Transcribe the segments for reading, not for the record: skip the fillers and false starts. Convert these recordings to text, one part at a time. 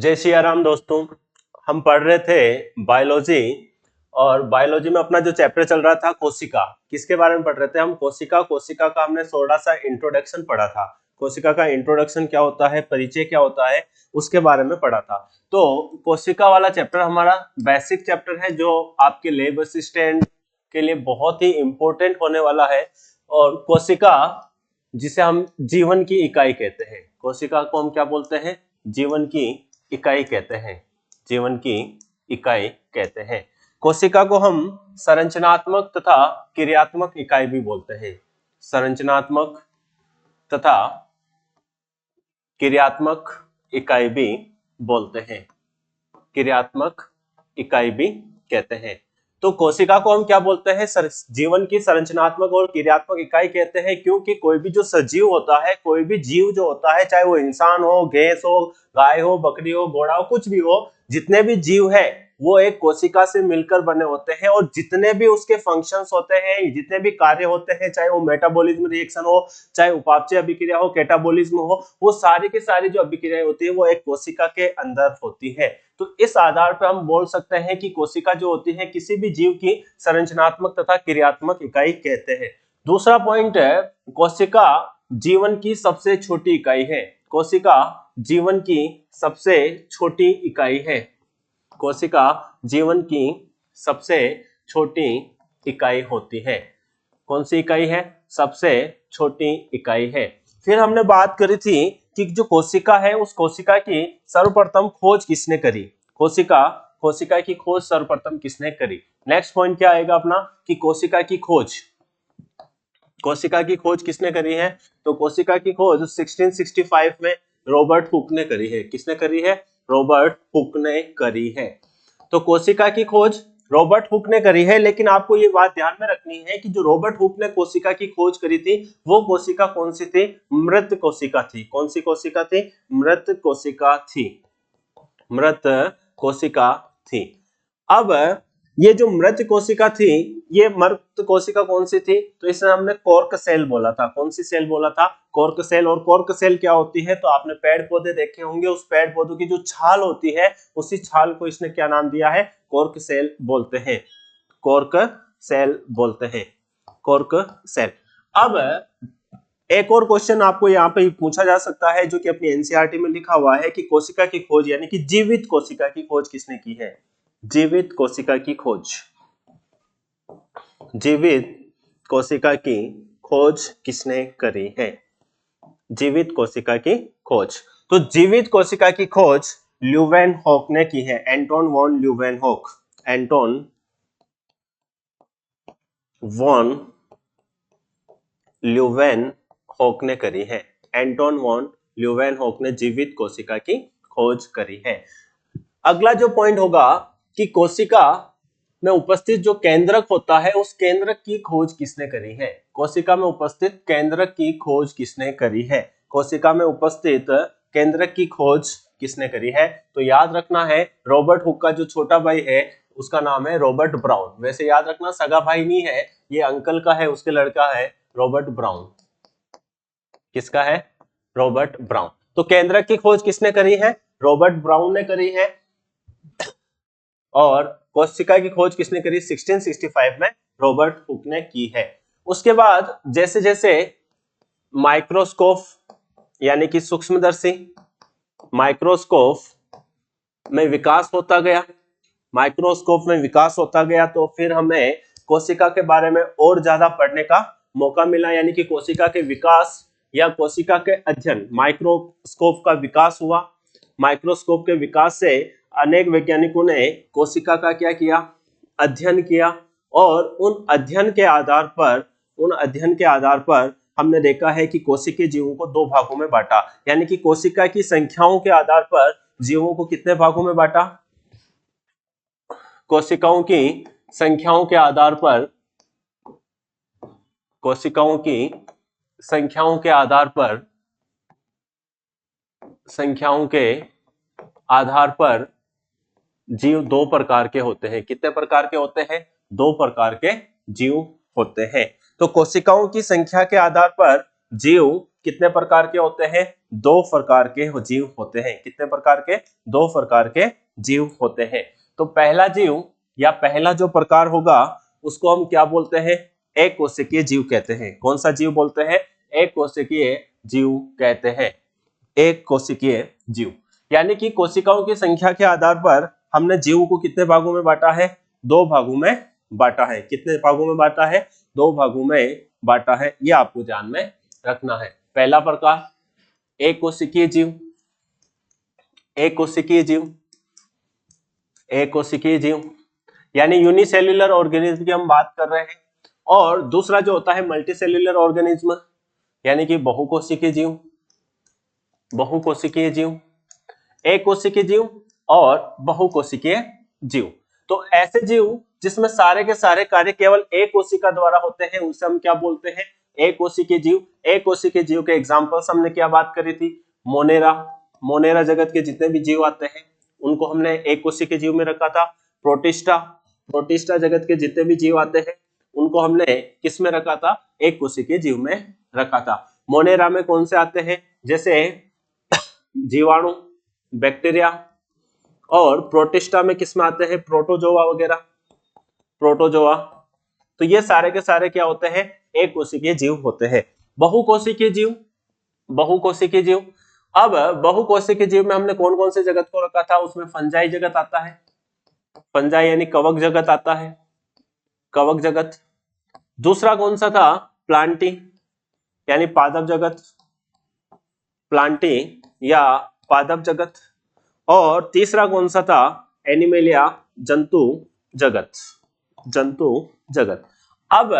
जय श्री राम दोस्तों। हम पढ़ रहे थे बायोलॉजी और बायोलॉजी में अपना जो चैप्टर चल रहा था कोशिका। किसके बारे में पढ़ रहे थे हम? कोशिका। कोशिका का हमने थोड़ा सा इंट्रोडक्शन पढ़ा था। कोशिका का इंट्रोडक्शन क्या होता है, परिचय क्या होता है, उसके बारे में पढ़ा था। तो कोशिका वाला चैप्टर हमारा बेसिक चैप्टर है जो आपके लैब असिस्टेंट के लिए बहुत ही इंपॉर्टेंट होने वाला है। और कोशिका जिसे हम जीवन की इकाई कहते हैं, कोशिका को हम क्या बोलते हैं? जीवन की इकाई कहते हैं। जीवन की इकाई कहते हैं। कोशिका को हम संरचनात्मक तथा क्रियात्मक इकाई भी बोलते हैं। संरचनात्मक तथा क्रियात्मक इकाई भी बोलते हैं। क्रियात्मक इकाई भी कहते हैं। तो कोशिका को हम क्या बोलते हैं? जीवन की संरचनात्मक और क्रियात्मक इकाई कहते हैं, क्योंकि कोई भी जो सजीव होता है, कोई भी जीव जो होता है, चाहे वो इंसान हो, भैंस हो, गाय हो, बकरी हो, घोड़ा हो, कुछ भी हो, जितने भी जीव है वो एक कोशिका से मिलकर बने होते हैं। और जितने भी उसके फंक्शंस होते हैं, जितने भी कार्य होते हैं, चाहे वो मेटाबॉलिज्म रिएक्शन हो, चाहे उपापचय अभिक्रिया हो, कैटाबॉलिज्म हो, वो सारी की सारी जो अभिक्रियाएं होती है वो एक कोशिका के अंदर होती है। तो इस आधार पर हम बोल सकते हैं कि कोशिका जो होती है किसी भी जीव की संरचनात्मक तथा क्रियात्मक इकाई कहते हैं। दूसरा पॉइंट है, कोशिका जीवन की सबसे छोटी इकाई है। कोशिका जीवन की सबसे छोटी इकाई है। कोशिका जीवन की सबसे छोटी इकाई होती है। कौन सी इकाई है? सबसे छोटी इकाई है। फिर हमने बात करी थी कि जो कोशिका है उस कोशिका की सर्वप्रथम खोज किसने करी? कोशिका की खोज सर्वप्रथम किसने करी? नेक्स्ट पॉइंट क्या आएगा अपना कि कोशिका की खोज किसने करी है? तो कोशिका की खोज 1665 में रॉबर्ट हुक ने करी है। किसने करी है? रॉबर्ट हुक ने करी है। तो कोशिका की खोज रॉबर्ट हुक ने करी है, लेकिन आपको ये बात ध्यान में रखनी है कि जो रॉबर्ट हुक ने कोशिका की खोज करी थी वो कोशिका कौन सी थी? मृत कोशिका थी। कौन सी कोशिका थी? मृत कोशिका थी। मृत कोशिका थी। अब ये जो मृत कोशिका थी, ये मृत कोशिका कौन सी थी? तो इसे हमने कॉर्क सेल बोला था। कौन सी सेल बोला था? Cork cell. और कॉर्क सेल क्या होती है? तो आपने पेड़ पौधे देखे होंगे, उस पेड़ पौधों की जो छाल होती है उसी छाल को इसने क्या नाम दिया है? कॉर्क सेल बोलते हैं। कॉर्क सेल बोलते हैं। Cork cell. अब एक और क्वेश्चन आपको यहाँ पे पूछा जा सकता है जो कि अपनी एनसीईआरटी में लिखा हुआ है कि कोशिका की खोज यानी कि जीवित कोशिका की खोज किसने की है? जीवित कोशिका की खोज। जीवित कोशिका की खोज किसने करी है? जीवित कोशिका की खोज। तो जीवित कोशिका की खोज ल्यूवेनहॉक ने की है। Anton von Leeuwenhoek. Anton von Leeuwenhoek ने करी है। एंटोन वॉन ल्यूवेनहॉक ने जीवित कोशिका की खोज करी है। अगला जो पॉइंट होगा कि कोशिका में उपस्थित जो केंद्रक होता है उस केंद्रक की खोज किसने करी है? कोशिका में उपस्थित केंद्रक की खोज किसने करी है? कोशिका में उपस्थित केंद्रक की खोज किसने करी है? तो याद रखना है, रॉबर्ट हुक का जो छोटा भाई है उसका नाम है रॉबर्ट ब्राउन। वैसे याद रखना, सगा भाई नहीं है, ये अंकल का है, उसके लड़का है रॉबर्ट ब्राउन। किसका है? Robert brown. तो केंद्रक की खोज किसने करी है? रॉबर्ट ब्राउन ने करी है। और कोशिका की खोज किसने करी? 1665 में रॉबर्ट हुक ने की है। उसके बाद जैसे जैसे माइक्रोस्कोप यानी कि सूक्ष्मदर्शी माइक्रोस्कोप में विकास होता गया, माइक्रोस्कोप में विकास होता गया, तो फिर हमें कोशिका के बारे में और ज्यादा पढ़ने का मौका मिला। यानी कि कोशिका के विकास या कोशिका के अध्ययन, माइक्रोस्कोप का विकास हुआ। माइक्रोस्कोप के विकास से अनेक वैज्ञानिकों ने कोशिका का क्या किया? अध्ययन किया। और उन अध्ययन के आधार पर हमने देखा है कि कोशिकीय जीवों को दो भागों में बांटा। यानी कि कोशिका की संख्याओं के आधार पर जीवों को कितने भागों में बांटा? कोशिकाओं की संख्याओं के आधार पर, कोशिकाओं की संख्याओं के आधार पर जीव दो प्रकार के होते हैं। कितने प्रकार के होते हैं? दो प्रकार के जीव होते हैं। तो कोशिकाओं की संख्या के आधार पर जीव कितने प्रकार के होते हैं? 2 प्रकार के जीव होते हैं। कितने प्रकार के? 2 प्रकार के जीव होते हैं। तो पहला जीव या पहला जो प्रकार होगा उसको हम क्या बोलते हैं? एक कोशिकीय जीव कहते हैं। कौन सा जीव बोलते हैं? एक कोशिकीय जीव कहते हैं। एक कोशिकीय जीव यानी कि कोशिकाओं की संख्या के आधार पर हमने जीव को कितने भागों में बांटा है? 2 भागों में बांटा है। कितने भागों में बांटा है? 2 भागों में बांटा है। यह आपको ध्यान में रखना है। पहला प्रकार एक कोशिकीय जीव, एक कोशिकीय जीव, एक कोशिकीय जीव यानी यूनिसेल्युलर ऑर्गेनिज्म की हम बात कर रहे हैं। और दूसरा जो होता है मल्टीसेल्युलर ऑर्गेनिज्म यानी कि बहुकोशिकीय जीव, बहुकोशिकीय जीव, एक कोशिकीय जीव और बहुकोशिकीय जीव। तो ऐसे जीव जिसमें सारे के सारे कार्य केवल एक कोशिका द्वारा होते हैं उसे हम क्या बोलते हैं? एक कोशिकीय जीव। एक कोशिकीय जीव के एग्जांपल्स हमने क्या बात करी थी? मोनेरा, मोनेरा जगत के जितने भी जीव आते हैं उनको हमने एक कोशिकीय जीव में रखा था। प्रोटिस्टा, प्रोटिस्टा जगत के जितने भी जीव आते हैं उनको हमने किस में रखा था? एक कोशिकीय जीव में रखा था। मोनेरा में कौन से आते हैं? जैसे जीवाणु, बैक्टीरिया, और प्रोटिस्टा में किस में आते हैं? प्रोटोजोआ वगैरह, प्रोटोजोआ। तो ये सारे के सारे क्या होते हैं? एक कोशिकीय जीव होते हैं। बहुकोशिकीय जीव, बहुकोशिकीय जीव। अब बहुकोशिकीय जीव में हमने कौन कौन से जगत को रखा था? उसमें फंजाई जगत आता है, फंजाई यानी कवक जगत आता है, कवक जगत। दूसरा कौन सा था? प्लांटी यानी पादप जगत, प्लांटी या पादप जगत। और तीसरा कौन सा था? एनिमेलिया, जंतु जगत, जंतु जगत। अब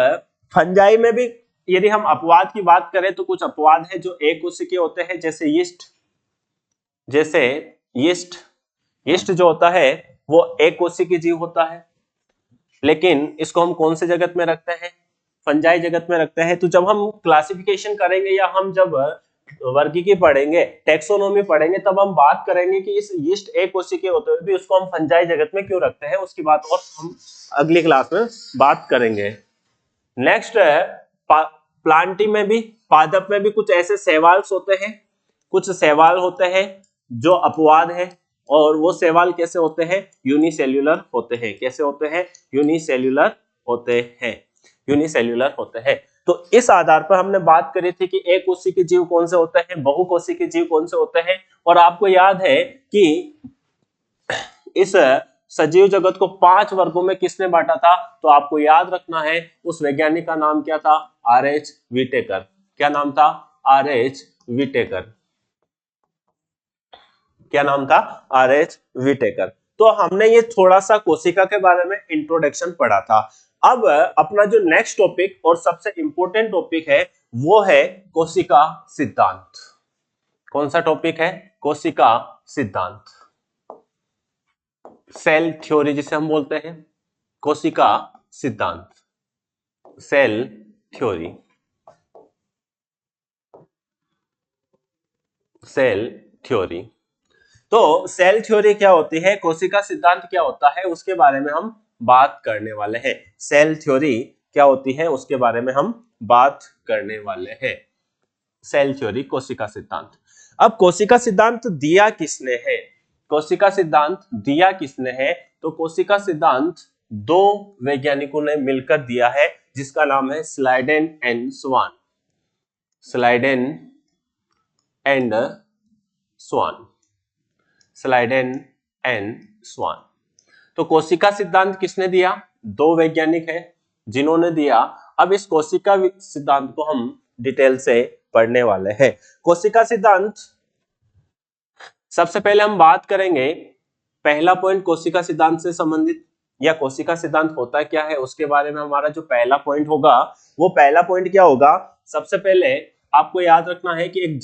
फंजाई में भी यदि हम अपवाद की बात करें तो कुछ अपवाद है जो एक कोशिकीय होते हैं, जैसे यीस्ट, जैसे यीस्ट, यीस्ट जो होता है वो एक कोशिकीय जीव होता है, लेकिन इसको हम कौन से जगत में रखते हैं? फंजाई जगत में रखते हैं। तो जब हम क्लासिफिकेशन करेंगे या हम जब वर्गीकी पढ़ेंगे, टेक्सोनोमी पढ़ेंगे, तब हम बात करेंगे कि इस यीस्ट एक कोशिकीय होते हुए भी उसको हम फंजाई जगत में क्यों रखते हैं, उसकी बात और हम अगली क्लास में बात करेंगे। नेक्स्ट है प्लांटी में भी, पादप में भी कुछ ऐसे शैवाल्स होते हैं, कुछ शैवाल होते हैं जो अपवाद है। और वो शैवाल कैसे होते हैं? यूनिसेल्युलर होते हैं। कैसे होते हैं? यूनिसेल्युलर होते हैं, यूनिसेल्युलर होते हैं। तो इस आधार पर हमने बात करी थी कि एक कोशिकीय जीव कौन से होते हैं, बहुकोशिकीय जीव कौन से होते हैं। और आपको याद है कि इस सजीव जगत को 5 वर्गों में किसने बांटा था? तो आपको याद रखना है उस वैज्ञानिक का नाम क्या था? आर.एच. व्हिटेकर। क्या नाम था? आर.एच. व्हिटेकर। क्या नाम था? आर.एच. व्हिटेकर। तो हमने ये थोड़ा सा कोशिका के बारे में इंट्रोडक्शन पढ़ा था। अब अपना जो नेक्स्ट टॉपिक और सबसे इंपॉर्टेंट टॉपिक है वो है कोशिका सिद्धांत। कौन सा टॉपिक है? कोशिका सिद्धांत, सेल थ्योरी जिसे हम बोलते हैं, कोशिका सिद्धांत, सेल थ्योरी, सेल थ्योरी। तो सेल थ्योरी क्या होती है, कोशिका सिद्धांत क्या होता है, उसके बारे में हम बात करने वाले हैं। सेल थ्योरी क्या होती है उसके बारे में हम बात करने वाले हैं। सेल थ्योरी, कोशिका सिद्धांत। अब कोशिका सिद्धांत दिया किसने है? कोशिका सिद्धांत दिया किसने है? तो कोशिका सिद्धांत 2 वैज्ञानिकों ने मिलकर दिया है, जिसका नाम है Schleiden and Schwann, Schleiden and Schwann, Schleiden and Schwann. तो कोशिका सिद्धांत किसने दिया? 2 वैज्ञानिक है जिन्होंने दिया। अब इस कोशिका सिद्धांत को हम डिटेल से पढ़ने वाले हैं। कोशिका सिद्धांत, सबसे पहले हम बात करेंगे, पहला पॉइंट कोशिका सिद्धांत से संबंधित या कोशिका सिद्धांत होता क्या है उसके बारे में हमारा जो पहला पॉइंट होगा, वो पहला पॉइंट क्या होगा? सबसे पहले आपको याद रखना है कि एक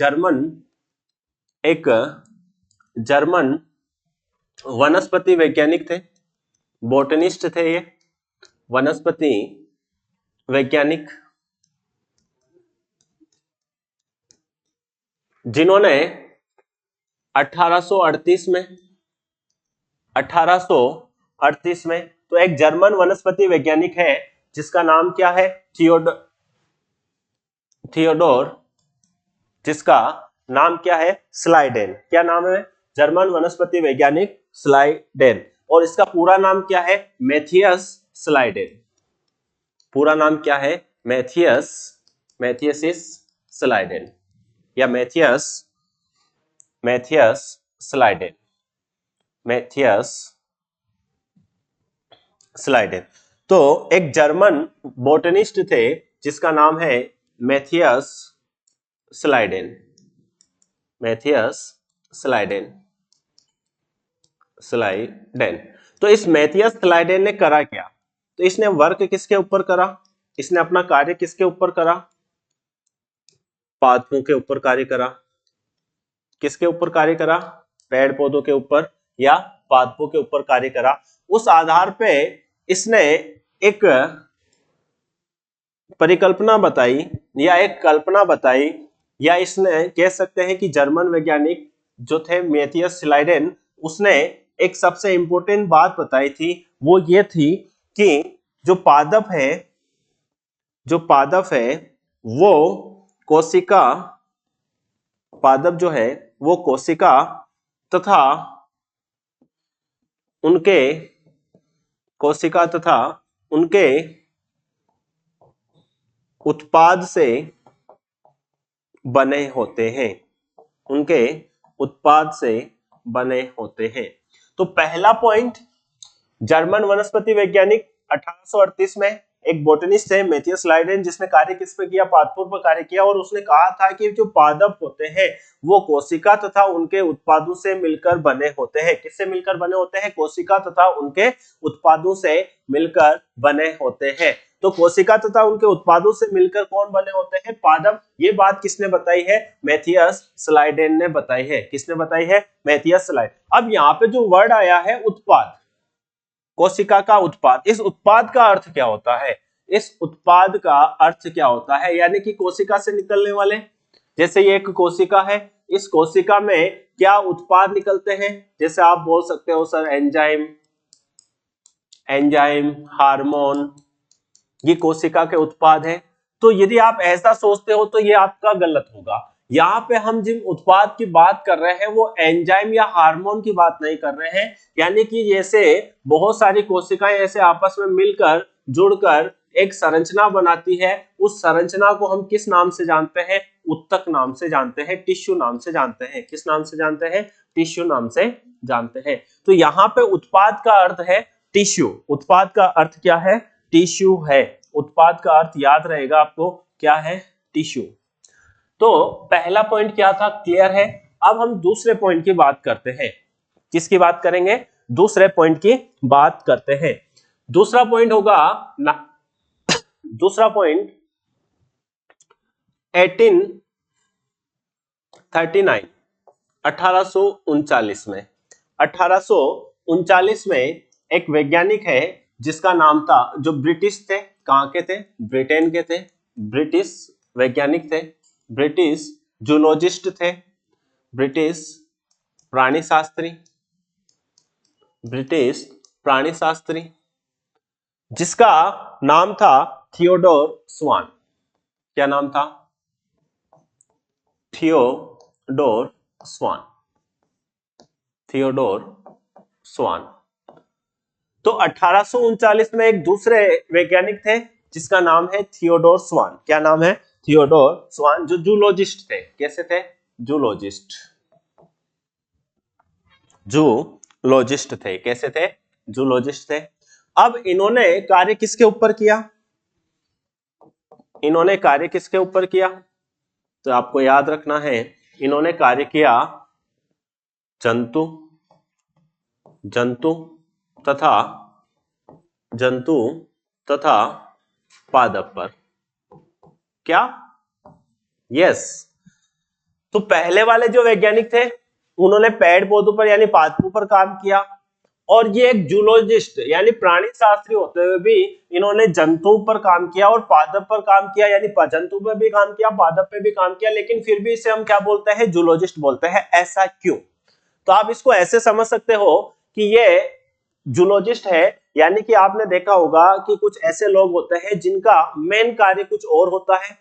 जर्मन वनस्पति वैज्ञानिक थे, बोटनिस्ट थे, ये वनस्पति वैज्ञानिक, जिन्होंने 1838 में तो एक जर्मन वनस्पति वैज्ञानिक है जिसका नाम क्या है? थियोडोर जिसका नाम क्या है, स्लाइडेन। क्या नाम है, जर्मन वनस्पति वैज्ञानिक स्लाइडेन। और इसका पूरा नाम क्या है, मैथियस स्लाइडेन। पूरा नाम क्या है, मैथियसिस स्लाइडेन या मैथियस स्लाइडेन, मैथियस स्लाइडेन। तो एक जर्मन बोटनिस्ट थे जिसका नाम है Matthias Schleiden, Matthias Schleiden, Schleiden. तो इस मैथियस स्लाइडेन ने करा क्या, तो इसने वर्क किसके ऊपर करा, इसने अपना कार्य किसके ऊपर करा, पादपों के ऊपर कार्य करा। किसके ऊपर कार्य करा, पेड़ पौधों के ऊपर या पादपों के ऊपर कार्य करा। उस आधार पे इसने एक परिकल्पना बताई या एक कल्पना बताई, या इसने कह सकते हैं कि जर्मन वैज्ञानिक जो थे मैथियस स्लाइडेन, उसने एक सबसे इंपॉर्टेंट बात बताई थी। वो ये थी कि जो पादप है वो कोशिका, पादप जो है वो कोशिका तथा उनके उत्पाद से बने होते हैं, उनके उत्पाद से बने होते हैं। तो पहला पॉइंट, जर्मन वनस्पति वैज्ञानिक 1838 में एक बोटनिस्ट है मैथियस स्लाइडेन, जिसने कार्य किस पे किया, पादपों पर कार्य किया। और उसने कहा था कि जो पादप होते हैं वो कोशिका तथा उनके उत्पादों से मिलकर बने होते हैं। किससे मिलकर बने होते हैं, कोशिका तथा उनके उत्पादों से मिलकर बने होते हैं। तो कोशिका तथा उनके उत्पादों से मिलकर कौन बने होते हैं, पादप। ये बात किसने बताई है, मैथियस स्लाइडेन ने बताई है। किसने बताई है, मैथियस स्लाइडेन। अब यहाँ पे जो वर्ड आया है उत्पाद, कोशिका का उत्पाद, इस उत्पाद का अर्थ क्या होता है, इस उत्पाद का अर्थ क्या होता है, यानी कि कोशिका से निकलने वाले, जैसे ये एक कोशिका है, इस कोशिका में क्या उत्पाद निकलते हैं, जैसे आप बोल सकते हो सर एंजाइम, हार्मोन, ये कोशिका के उत्पाद है। तो यदि आप ऐसा सोचते हो तो ये आपका गलत होगा। यहाँ पे हम जिन उत्पाद की बात कर रहे हैं वो एंजाइम या हार्मोन की बात नहीं कर रहे हैं। यानी कि जैसे बहुत सारी कोशिकाएं ऐसे आपस में मिलकर जुड़कर एक संरचना बनाती है, उस संरचना को हम किस नाम से जानते हैं, उत्तक नाम से जानते हैं, टिश्यू नाम से जानते हैं। किस नाम से जानते हैं, टिश्यू नाम से जानते हैं। तो यहाँ पे उत्पाद का अर्थ है टिश्यू। उत्पाद का अर्थ क्या है, टिश्यू है। उत्पाद का अर्थ याद रहेगा आपको, क्या है, टिश्यू। तो पहला पॉइंट क्या था, क्लियर है। अब हम दूसरे पॉइंट की बात करते हैं। किसकी बात करेंगे, दूसरे पॉइंट की बात करते हैं। दूसरा पॉइंट होगा दूसरा पॉइंट 1839, 1839 में 1839 में एक वैज्ञानिक है जिसका नाम था, जो ब्रिटिश थे, कहां के थे, ब्रिटेन के थे, ब्रिटिश वैज्ञानिक थे, ब्रिटिश जूलॉजिस्ट थे, ब्रिटिश प्राणी शास्त्री, ब्रिटिश प्राणी शास्त्री, जिसका नाम था थियोडोर स्वान। क्या नाम था, थियोडोर स्वान, थियोडोर स्वान। तो 1839 में एक दूसरे वैज्ञानिक थे जिसका नाम है थियोडोर स्वान। क्या नाम है, थियोडोर स्वान, जो जूलॉजिस्ट थे। कैसे थे, जूलॉजिस्ट, जूलॉजिस्ट थे। कैसे थे, जूलॉजिस्ट थे। अब इन्होंने कार्य किसके ऊपर किया, इन्होंने कार्य किसके ऊपर किया, तो आपको याद रखना है, इन्होंने कार्य किया जंतु तथा पादप पर। क्या, यस। तो पहले वाले जो वैज्ञानिक थे उन्होंने पेड़ पौधों पर यानी पादपों पर काम किया, और ये एक जूलॉजिस्ट यानी प्राणी शास्त्री होते हुए भी इन्होंने जंतुओं पर काम किया और पादप पर काम किया, यानी जंतु पर भी काम किया, पादप पे भी काम किया, लेकिन फिर भी इसे हम क्या बोलते हैं, जूलॉजिस्ट बोलते हैं। ऐसा क्यों, तो आप इसको ऐसे समझ सकते हो कि ये जूलॉजिस्ट है, यानी कि आपने देखा होगा कि कुछ ऐसे लोग होते हैं जिनका मेन कार्य कुछ और होता है,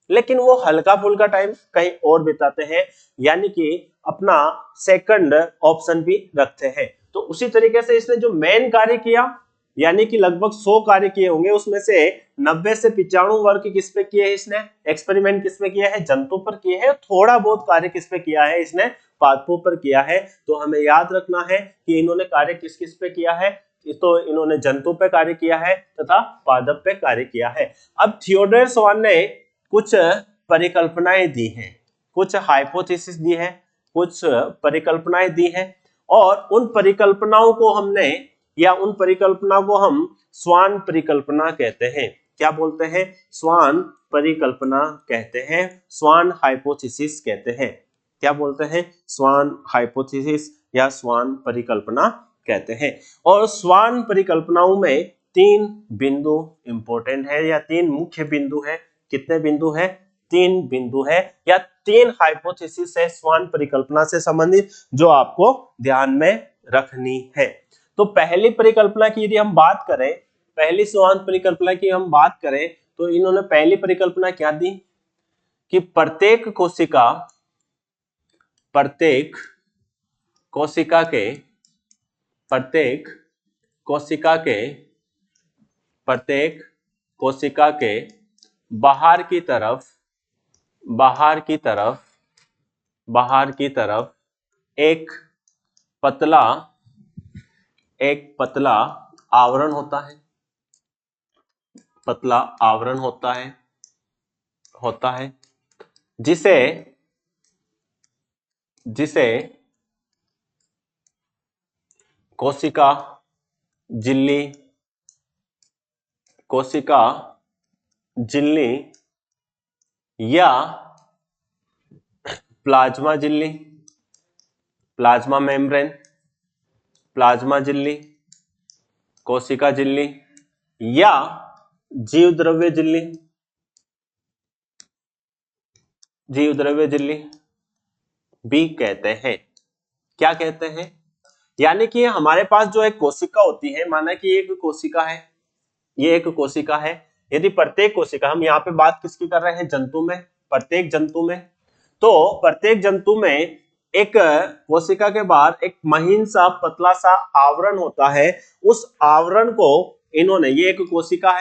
लेकिन वो हल्का फुल्का टाइम कहीं और बिताते हैं, यानी कि अपना सेकंड ऑप्शन भी रखते हैं। तो उसी तरीके से इसने जो मेन कार्य किया, यानी कि लगभग 100 कार्य किए होंगे, उसमें से 90 से 95 वर्ग किस पे किए हैं इसने, एक्सपेरिमेंट किस पे किया है, जंतु पर किए हैं। थोड़ा बहुत कार्य किस पे किया है इसने, पादपों पर किया है। तो हमें याद रखना है कि इन्होंने कार्य किस किस पे किया है, तो इन्होंने जंतु पे कार्य किया है तथा पादप पे कार्य किया है। अब थियोडोर स्वान ने कुछ परिकल्पनाएं दी हैं, कुछ हाइपोथेसिस दी है, कुछ परिकल्पनाएं दी हैं, और उन परिकल्पनाओं को हमने, या उन परिकल्पना को हम स्वान परिकल्पना कहते हैं। क्या बोलते हैं, स्वान परिकल्पना कहते हैं, स्वान हाइपोथेसिस कहते हैं। क्या बोलते हैं, स्वान हाइपोथेसिस या स्वान परिकल्पना कहते हैं। और स्वान परिकल्पनाओं में 3 बिंदु इंपॉर्टेंट है, या 3 मुख्य बिंदु है। कितने बिंदु है, 3 बिंदु है, या 3 हाइपोथेसिस है स्वान परिकल्पना से संबंधित, जो आपको ध्यान में रखनी है। तो पहली परिकल्पना की यदि हम बात करें, पहली स्वान परिकल्पना की हम बात करें, तो इन्होंने पहली परिकल्पना क्या दी कि प्रत्येक कोशिका के बाहर की तरफ एक पतला आवरण होता है, जिसे कोशिका झिल्ली या प्लाज्मा झिल्ली, कोशिका झिल्ली या जीव द्रव्य झिल्ली भी कहते हैं। क्या कहते हैं, यानी कि हमारे पास जो एक कोशिका होती है, माना कि ये एक कोशिका है, यदि प्रत्येक कोशिका, हम यहाँ पे बात किसकी कर रहे हैं, जंतु में, प्रत्येक जंतु में एक कोशिका के बाहर एक महीन सा पतला सा आवरण होता है। उस आवरण को इन्होंने, ये एक कोशिका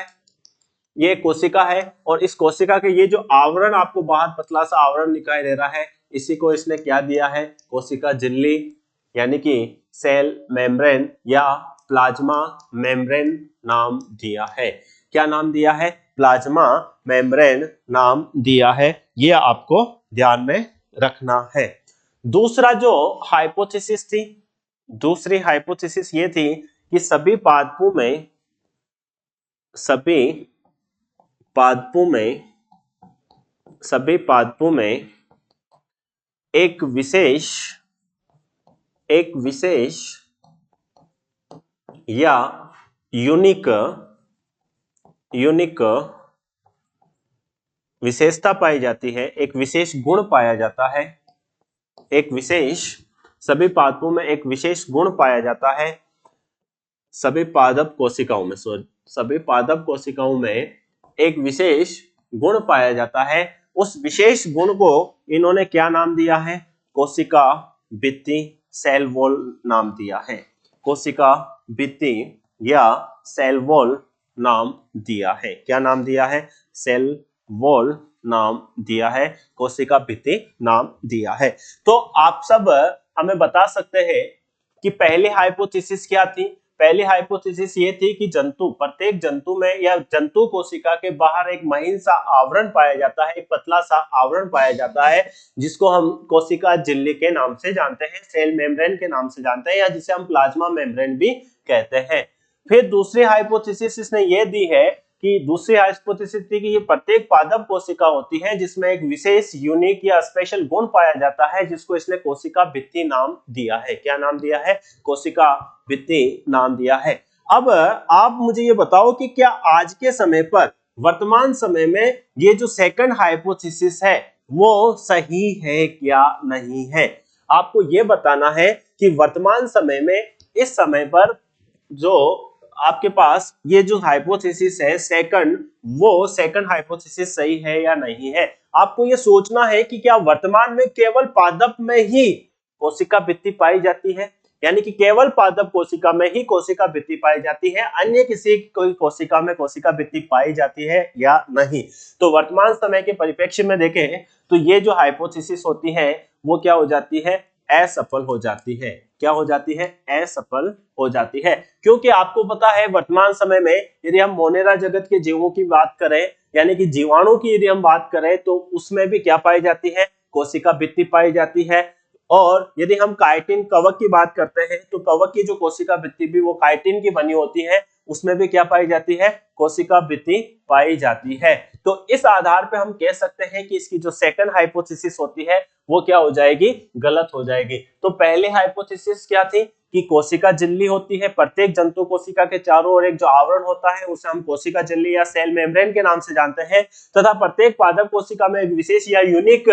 है, और इस कोशिका के ये जो आवरण आपको बाहर पतला सा आवरण दिखाई दे रहा है, इसी को इसने क्या दिया है, कोशिका झिल्ली, यानी कि सेल मेम्ब्रेन या प्लाज्मा मेम्ब्रेन नाम दिया है। क्या नाम दिया है, प्लाज्मा मेम्ब्रेन नाम दिया है। ये आपको ध्यान में रखना है। दूसरी हाइपोथेसिस ये थी कि सभी पादपों में एक विशेष या यूनिक विशेषता पाई जाती है, एक विशेष गुण पाया जाता है, सभी पादपों में एक विशेष गुण पाया जाता है। सभी पादप कोशिकाओं में एक विशेष गुण पाया जाता है। उस विशेष गुण को इन्होंने क्या नाम दिया है, कोशिका भित्ति, सेल वॉल नाम दिया है। कोशिका भित्ति या सेल वॉल नाम दिया है। क्या नाम दिया है, सेल वॉल नाम दिया है, कोशिका भित्ति नाम दिया है। तो आप सब हमें बता सकते हैं कि पहली हाइपोथेसिस क्या थी। पहली हाइपोथेसिस ये थी कि प्रत्येक जंतु में या जंतु कोशिका के बाहर एक महीन सा आवरण पाया जाता है, एक पतला सा आवरण पाया जाता है, जिसको हम कोशिका झिल्ली के नाम से जानते हैं, सेल मेम्ब्रेन के नाम से जानते हैं, या जिसे हम प्लाज्मा मेम्ब्रेन भी कहते हैं। फिर दूसरी हाइपोथेसिस इसने ये दी है कि ये प्रत्येक पादप कोशिका होती है जिसमें एक विशेष यूनिक या स्पेशल गुण पाया जाता है, जिसको इसने कोशिका भित्ति नाम दिया है। क्या नाम दिया है, कोशिका भित्ति नाम दिया है। अब आप मुझे ये बताओ कि क्या आज के समय पर, वर्तमान समय में, ये जो सेकंड हाइपोथेसिस है वो सही है क्या नहीं है। आपको ये बताना है कि वर्तमान समय में, इस समय पर जो आपके पास ये जो हाइपोथेसिस है सेकंड, वो सेकंड हाइपोथेसिस सही है या नहीं है। आपको ये सोचना है कि क्या वर्तमान में केवल पादप में ही कोशिका भित्ति पाई जाती है, यानी कि केवल पादप कोशिका में ही कोशिका भित्ति पाई जाती है, अन्य किसी कोई कोशिका में कोशिका भित्ति पाई जाती है या नहीं। तो वर्तमान समय के परिप्रेक्ष्य में देखें तो ये जो हाइपोथेसिस होती है वो क्या हो जाती है, असफल हो जाती है। क्या हो जाती है, असफल हो जाती है, क्योंकि आपको पता है वर्तमान समय में यदि हम मोनेरा जगत के जीवों की बात करें, यानी कि जीवाणु की यदि हम बात करें, तो उसमें भी क्या पाई जाती है, कोशिका भित्ति पाई जाती है। और यदि हम काइटिन कवक की बात करते हैं तो कवक की जो कोशिका भित्ति भी वो काइटिन की बनी होती है, उसमें भी क्या पाई जाती है, कोशिका भित्ति पाई जाती है। तो इस आधार पे हम कह सकते हैं कि इसकी जो सेकंड हाइपोथेसिस होती है वो क्या हो जाएगी, गलत हो जाएगी। तो पहले हाइपोथेसिस क्या थी कि कोशिका झिल्ली होती है, प्रत्येक जंतु कोशिका के चारों ओर एक जो आवरण होता है उसे हम कोशिका झिल्ली या सेल मेम्ब्रेन के नाम से जानते हैं, तथा प्रत्येक पादप कोशिका में एक विशेष या यूनिक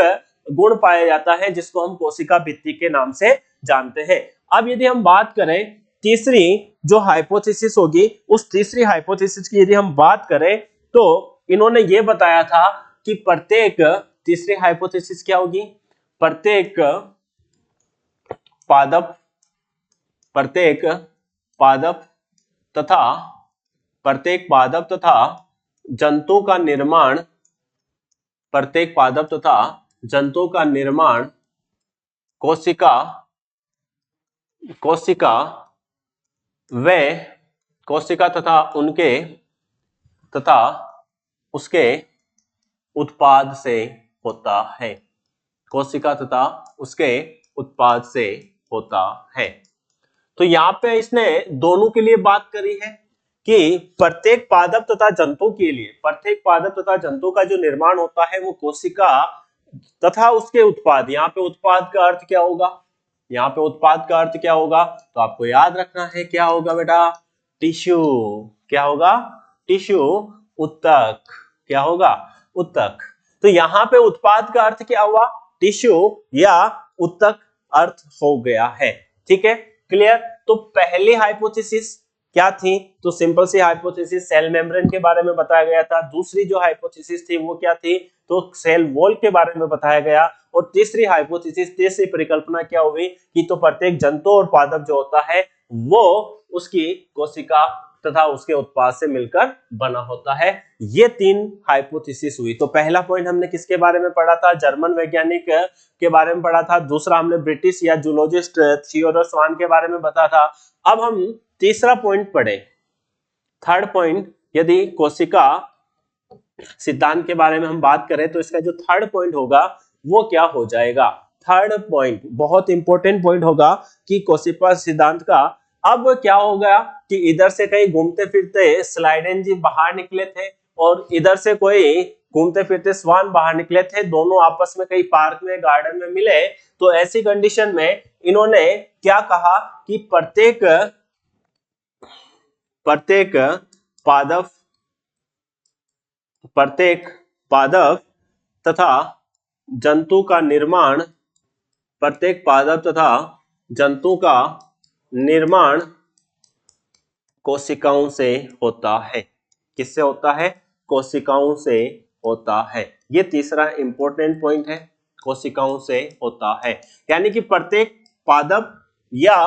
गुण पाया जाता है जिसको हम कोशिका भित्ति के नाम से जानते हैं। अब यदि हम बात करें तीसरी जो हाइपोथेसिस होगी, उस तीसरी हाइपोथेसिस की यदि हम बात करें तो इन्होंने ये बताया था कि प्रत्येक, तीसरी हाइपोथेसिस क्या होगी, प्रत्येक पादप, प्रत्येक पादप तथा प्रत्येक पादप तथा जंतु का निर्माण, प्रत्येक पादप तथा जंतु का निर्माण कोशिका, कोशिका व कोशिका तथा उनके तथा उसके उत्पाद से होता है, कोशिका तथा उसके उत्पाद से होता है। तो यहाँ पे इसने दोनों के लिए बात करी है कि प्रत्येक पादप तथा जंतु के लिए, प्रत्येक पादप तथा जंतु का जो निर्माण होता है वो कोशिका तथा उसके उत्पाद, यहाँ पे उत्पाद का अर्थ क्या होगा, यहाँ पे उत्पाद का अर्थ क्या होगा, तो आपको याद रखना है क्या होगा बेटा, टिश्यू। क्या होगा, टिश्यू, उत्तक। क्या होगा, उत्तक। तो यहाँ पे उत्पाद का अर्थ क्या हुआ, टिश्यू या उत्तक अर्थ हो गया है। ठीक है, क्लियर। तो पहली हाइपोथेसिस क्या थी, तो सिंपल सी हाइपोथेसिस सेल मेम्ब्रेन के बारे में बताया गया था। दूसरी जो हाइपोथेसिस थी वो क्या थी, तो सेल वॉल के बारे में बताया गया। और तीसरी हाइपोथेसिस, तीसरी परिकल्पना क्या हुई कि तो प्रत्येक जंतु और पादप जो होता है वो उसकी कोशिका तथा उसके उत्पाद से मिलकर बना होता है। ये तीन हाइपोथेसिस हुई। तो पहला पॉइंट हमने किसके बारे में पढ़ा था, जर्मन वैज्ञानिक के बारे में पढ़ा था। दूसरा हमने ब्रिटिश या जूलॉजिस्ट थियोडोर स्वान के बारे में बताया था। अब हम तीसरा पॉइंट पढ़े, थर्ड पॉइंट। यदि कोशिका सिद्धांत के बारे में हम बात करें तो इसका जो थर्ड पॉइंट होगा वो क्या हो जाएगा, थर्ड पॉइंट बहुत इंपॉर्टेंट पॉइंट होगा कि कोशिका सिद्धांत का। अब क्या होगा कि इधर से कहीं घूमते फिरते स्लाइडेन जी बाहर निकले थे और इधर से कोई घूमते फिरते स्वान बाहर निकले थे, दोनों आपस में कहीं पार्क में गार्डन में मिले। तो ऐसी कंडीशन में इन्होंने क्या कहा कि प्रत्येक पादप, प्रत्येक पादप तथा जंतु का निर्माण, प्रत्येक पादप तथा जंतु का निर्माण कोशिकाओं से होता है। किससे होता है, कोशिकाओं से होता है। ये तीसरा इंपॉर्टेंट पॉइंट है, कोशिकाओं से होता है। यानी कि प्रत्येक पादप या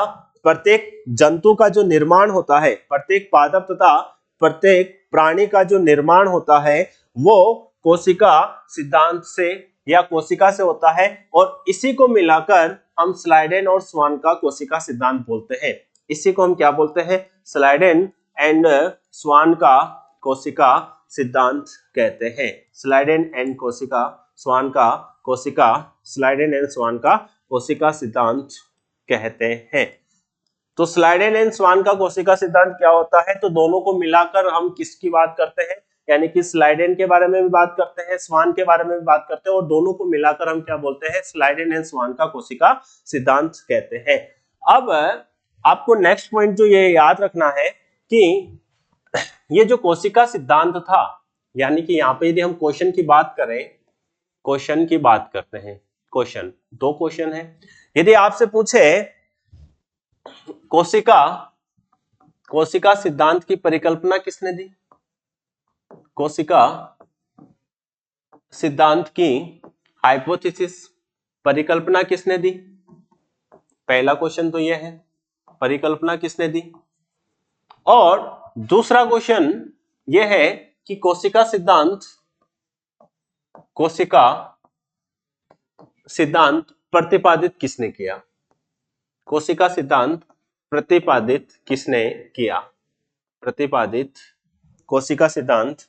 प्रत्येक जंतु का जो निर्माण होता है, प्रत्येक पादप तथा प्रत्येक प्राणी का जो निर्माण होता है वो कोशिका सिद्धांत से या कोशिका से होता है। और इसी को मिलाकर हम स्लाइडेन और स्वान का कोशिका सिद्धांत बोलते हैं। इसी को हम क्या बोलते हैं, स्लाइडेन एंड स्वान का कोशिका सिद्धांत कहते हैं। स्लाइडेन एंड कोशिका, स्वान का कोशिका, स्लाइडेन एंड स्वान का कोशिका सिद्धांत कहते हैं। तो स्लाइडेन एंड स्वान का कोशिका सिद्धांत क्या होता है, तो दोनों को मिलाकर हम किसकी बात करते हैं, यानी कि स्लाइडेन के बारे में भी बात करते हैं, स्वान के बारे में भी बात करते हैं, और दोनों को मिलाकर हम क्या बोलते हैं, स्लाइडेन एंड स्वान का कोशिका सिद्धांत कहते हैं। अब आपको नेक्स्ट पॉइंट जो ये याद रखना है कि ये जो कोशिका सिद्धांत था, यानी कि यहाँ पे यदि हम क्वेश्चन की बात करें, क्वेश्चन की बात करते हैं, क्वेश्चन दो क्वेश्चन है। यदि आपसे पूछे कोशिका कोशिका सिद्धांत की परिकल्पना किसने दी? कोशिका सिद्धांत की हाइपोथेसिस परिकल्पना किसने दी? पहला क्वेश्चन तो यह है, परिकल्पना किसने दी। और दूसरा क्वेश्चन यह है कि कोशिका सिद्धांत प्रतिपादित किसने किया? कोशिका सिद्धांत प्रतिपादित किसने किया? कोशिका सिद्धांत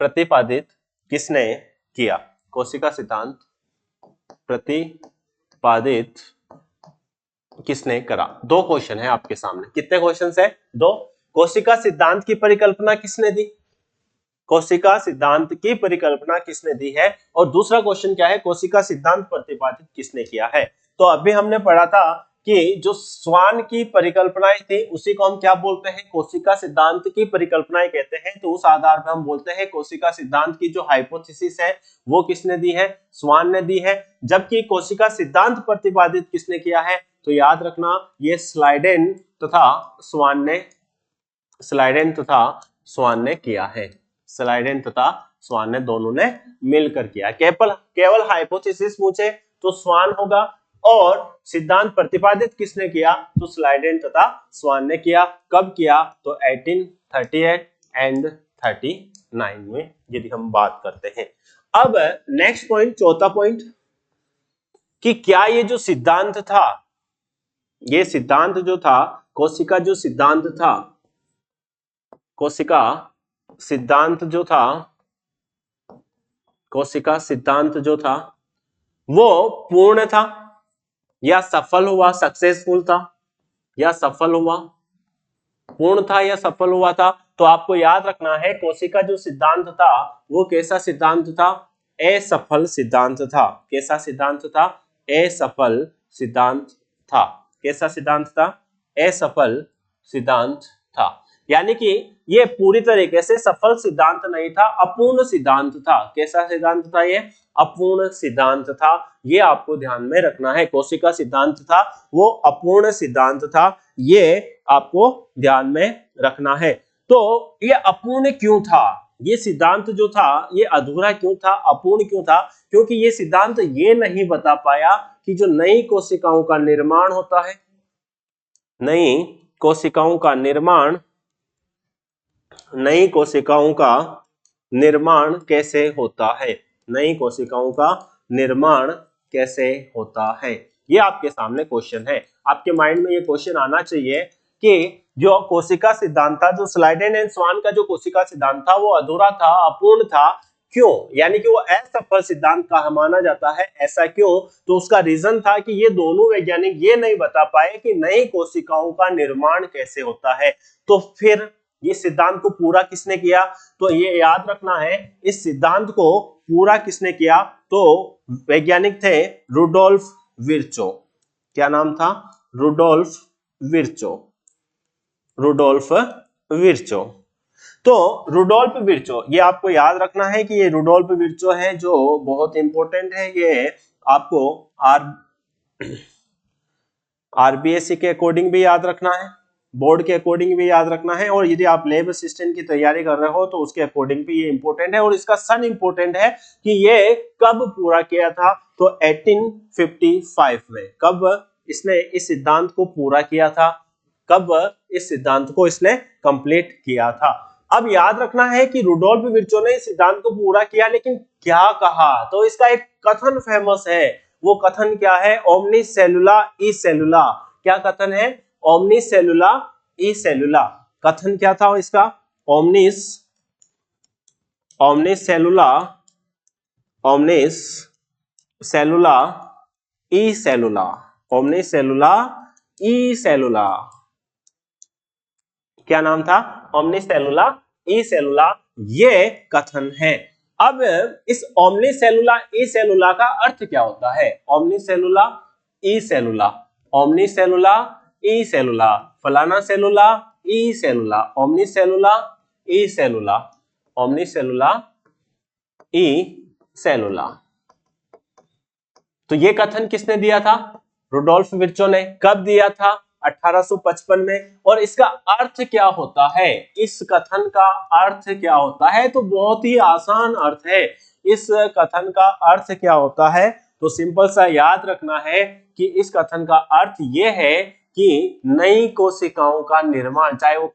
प्रतिपादित किसने किया? कोशिका सिद्धांत प्रतिपादित किसने करा? दो क्वेश्चन है आपके सामने। कितने क्वेश्चन है? दो। कोशिका सिद्धांत की परिकल्पना किसने दी? कोशिका सिद्धांत की परिकल्पना किसने दी है? और दूसरा क्वेश्चन क्या है? कोशिका सिद्धांत प्रतिपादित किसने किया है? तो अभी हमने पढ़ा था कि जो स्वान की परिकल्पनाएं थी उसी को हम क्या बोलते हैं? कोशिका सिद्धांत की परिकल्पनाएं कहते हैं। तो उस आधार पर हम बोलते हैं कोशिका सिद्धांत की जो हाइपोथेसिस है वो किसने दी है? स्वान ने दी है। जबकि कोशिका सिद्धांत प्रतिपादित किसने किया है? तो याद रखना ये स्लाइडेन तथा स्वान ने किया है। स्लाइडेन तथा स्वान ने दोनों ने मिलकर किया। केवल हाइपोथेसिस पूछे तो स्वान होगा, और सिद्धांत प्रतिपादित किसने किया? तो स्लाइडेन तथा स्वान ने किया। कब किया? तो 1838 एंड 39 में, यदि हम बात करते हैं। अब नेक्स्ट पॉइंट, चौथा पॉइंट, कि क्या ये जो सिद्धांत था, ये सिद्धांत जो था, कोशिका सिद्धांत जो था वो पूर्ण था या सफल हुआ, सक्सेसफुल था या सफल हुआ? पूर्ण था या सफल हुआ था? तो आपको याद रखना है कोशिका जो सिद्धांत था वो कैसा सिद्धांत था? असफल सिद्धांत था। कैसा सिद्धांत था? असफल सिद्धांत था। कैसा सिद्धांत था? असफल सिद्धांत था। यानी कि ये पूरी तरीके से सफल सिद्धांत नहीं था, अपूर्ण सिद्धांत था। कैसा सिद्धांत था ये? अपूर्ण सिद्धांत था। ये आपको ध्यान में रखना है। कोशिका सिद्धांत था वो अपूर्ण सिद्धांत था, ये आपको ध्यान में रखना है। तो ये अपूर्ण क्यों था? ये सिद्धांत जो था ये अधूरा क्यों था, अपूर्ण क्यों था? क्योंकि ये सिद्धांत ये नहीं बता पाया कि जो नई कोशिकाओं का निर्माण होता है, नई कोशिकाओं का निर्माण कैसे होता है, नई कोशिकाओं का निर्माण कैसे होता है, ये आपके सामने क्वेश्चन है। आपके माइंड में ये क्वेश्चन आना चाहिए कि जो कोशिका सिद्धांत था, जो स्लाइडेन एंड स्वान का जो कोशिका सिद्धांत था वो अधूरा था, अपूर्ण था। क्यों? यानी कि वो असफल सिद्धांत कहा माना जाता है। ऐसा क्यों? तो उसका रीजन था कि ये दोनों वैज्ञानिक ये नहीं बता पाए कि नई कोशिकाओं का निर्माण कैसे होता है। तो फिर ये सिद्धांत को पूरा किसने किया? तो ये याद रखना है, इस सिद्धांत को पूरा किसने किया? तो वैज्ञानिक थे रुडोल्फ विर्चो। क्या नाम था? Rudolf Virchow. तो रुडोल्फ विर्चो, ये आपको याद रखना है कि ये रुडोल्फ विर्चो है जो बहुत इंपॉर्टेंट है। ये आपको आरबीएससी के अकॉर्डिंग भी याद रखना है, बोर्ड के अकॉर्डिंग भी याद रखना है, और यदि आप लैब असिस्टेंट की तैयारी कर रहे हो तो उसके अकॉर्डिंग भी ये इंपॉर्टेंट है। और इसका सन इंपॉर्टेंट है कि ये कब पूरा किया था? तो 1855 में। कब इसने इस सिद्धांत को पूरा किया था? कब इस सिद्धांत को इसने कंप्लीट किया था? अब याद रखना है कि रुडोल्फ विर्चो ने इस सिद्धांत को पूरा किया, लेकिन क्या कहा? तो इसका एक कथन फेमस है। वो कथन क्या है? ओमनी सेलुला ई सेलुला। क्या कथन है? ओमनी सेलुला ई सेलुला। कथन क्या था इसका? ओमनिस सेलुला ई सेलुला। ओमनिस सेलुला ई सेलुला। क्या नाम था? ओमनी सेलुला ई सेलुला, ये कथन है। अब इस ओमनी सेलुला ई सेलुला का अर्थ क्या होता है? ओमनी सेलुला ई सेलुला, ओमनी सेलुला ई सेलुला, फलाना सेलुला ई सेलुला, ओमनी सेलुला ई सेलुला, ओमनी सेलुला ई सेलुला। तो ये कथन किसने दिया था? रुडोल्फ विर्चो ने। कब दिया था? 1855 में। और इसका अर्थ क्या होता है, इस कथन का अर्थ क्या होता है, तो बहुत ही आसान अर्थ है। इस कथन का अर्थ क्या होता है, तो सिंपल सा याद रखना है कि इस कथन का अर्थ यह है कि नई कोशिकाओं का निर्माण, चाहे वो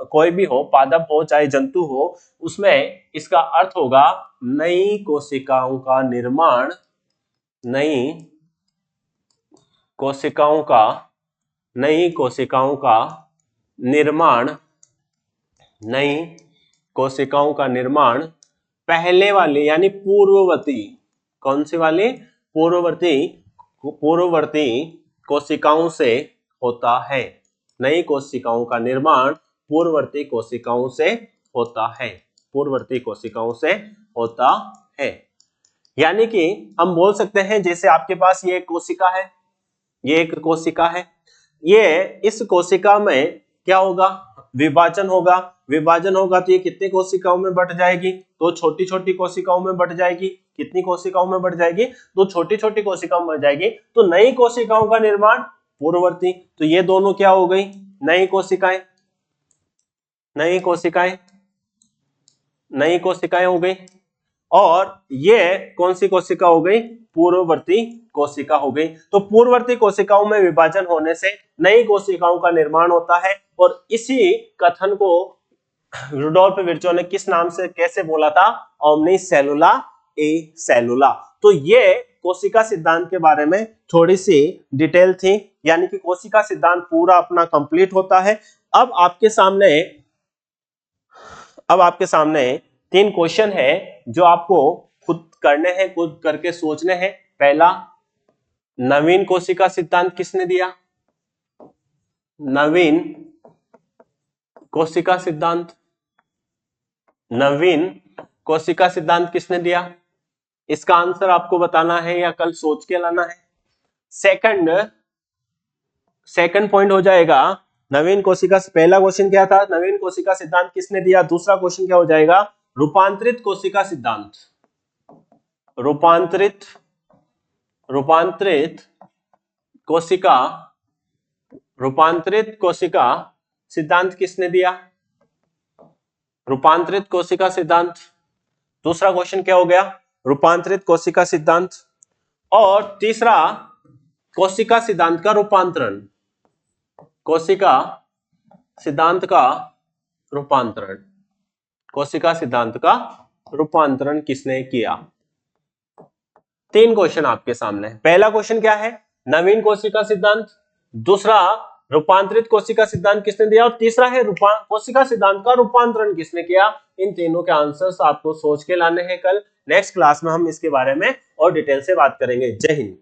कोई भी हो, पादप हो चाहे जंतु हो, उसमें इसका अर्थ होगा नई कोशिकाओं का निर्माण, नई कोशिकाओं का निर्माण, नई कोशिकाओं का निर्माण पहले वाली यानी पूर्ववर्ती, कौन सी वाली, पूर्ववर्ती कोशिकाओं से होता है। नई कोशिकाओं का निर्माण पूर्ववर्ती कोशिकाओं से होता है, पूर्ववर्ती कोशिकाओं से होता है। यानी कि हम बोल सकते हैं जैसे आपके पास ये कोशिका है, ये एक कोशिका है, ये इस कोशिका में क्या होगा, विभाजन होगा। विभाजन होगा तो ये कितनी कोशिकाओं में बट जाएगी, तो छोटी छोटी कोशिकाओं में बट जाएगी। कितनी कोशिकाओं में बट जाएगी, तो छोटी छोटी कोशिकाओं में जाएगी। तो नई कोशिकाओं का निर्माण पूर्ववर्ती, तो ये दोनों क्या हो गई, नई कोशिकाएं, नई कोशिकाएं, नई कोशिकाएं हो गई। और ये कौन सी कोशिका हो गई, पूर्ववर्ती कोशिका हो गई। तो पूर्ववर्ती कोशिकाओं में विभाजन होने से नई कोशिकाओं का निर्माण होता है। और इसी कथन को रुडोल्फ विर्चो ने किस नाम से कैसे बोला था, ओमनी सेलुला ए सेलुला। तो ये कोशिका सिद्धांत के बारे में थोड़ी सी डिटेल थी, यानी कि कोशिका सिद्धांत पूरा अपना कंप्लीट होता है। अब आपके सामने 3 क्वेश्चन है जो आपको खुद करने हैं, खुद करके सोचने हैं। पहला, नवीन कोशिका सिद्धांत किसने दिया, नवीन कोशिका सिद्धांत, नवीन कोशिका सिद्धांत किसने दिया, इसका आंसर आपको बताना है या कल सोच के लाना है। सेकंड पॉइंट हो जाएगा नवीन कोशिका, पहला क्वेश्चन क्या था, नवीन कोशिका सिद्धांत किसने दिया। दूसरा क्वेश्चन क्या हो जाएगा, रूपांतरित कोशिका सिद्धांत, रूपांतरित कोशिका सिद्धांत किसने दिया, रूपांतरित कोशिका सिद्धांत। दूसरा क्वेश्चन क्या हो गया, रूपांतरित कोशिका सिद्धांत। और तीसरा, कोशिका सिद्धांत का रूपांतरण, कोशिका सिद्धांत का रूपांतरण, कोशिका सिद्धांत का रूपांतरण किसने किया। 3 क्वेश्चन आपके सामने। पहला क्वेश्चन क्या है, नवीन कोशिका सिद्धांत। दूसरा, रूपांतरित कोशिका सिद्धांत किसने दिया। और तीसरा है कोशिका सिद्धांत का रूपांतरण किसने किया। इन तीनों के आंसर्स आपको सोच के लाने हैं। कल नेक्स्ट क्लास में हम इसके बारे में और डिटेल से बात करेंगे। जय हिंद।